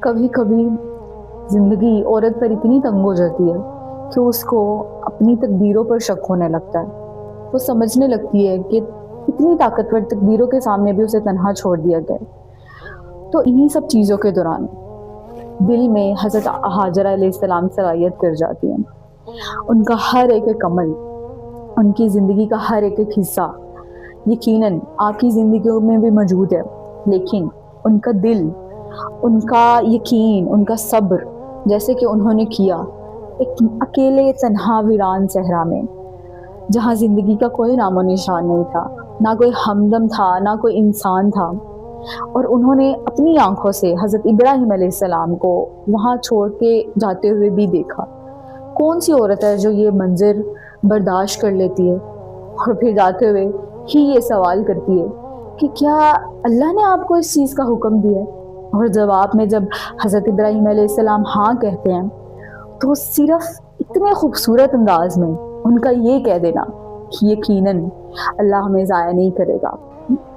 کبھی کبھی زندگی عورت پر اتنی تنگ ہو جاتی ہے کہ اس کو اپنی تقدیروں پر شک ہونے لگتا ہے. وہ سمجھنے لگتی ہے کہ اتنی طاقتور تقدیروں کے سامنے بھی اسے تنہا چھوڑ دیا گیا. تو انہی سب چیزوں کے دوران دل میں حضرت ہاجرہ علیہ السلام سرایت کر جاتی ہیں. ان کا ہر ایک عمل، ان کی زندگی کا ہر ایک حصہ یقیناً آپ کی زندگیوں میں بھی موجود ہے، لیکن ان کا دل، ان کا یقین، ان کا صبر، جیسے کہ انہوں نے کیا ایک اکیلے تنہا ویران صحرا میں، جہاں زندگی کا کوئی نام و نشان نہیں تھا، نہ کوئی ہمدم تھا، نہ کوئی انسان تھا، اور انہوں نے اپنی آنکھوں سے حضرت ابراہیم علیہ السلام کو وہاں چھوڑ کے جاتے ہوئے بھی دیکھا. کون سی عورت ہے جو یہ منظر برداشت کر لیتی ہے اور پھر جاتے ہوئے ہی یہ سوال کرتی ہے کہ کیا اللہ نے آپ کو اس چیز کا حکم دیا ہے؟ اور جواب میں جب حضرت ابراہیم علیہ السلام ہاں کہتے ہیں تو صرف اتنے خوبصورت انداز میں ان کا یہ کہہ دینا کہ یقیناً اللہ ہمیں ضائع نہیں کرے گا.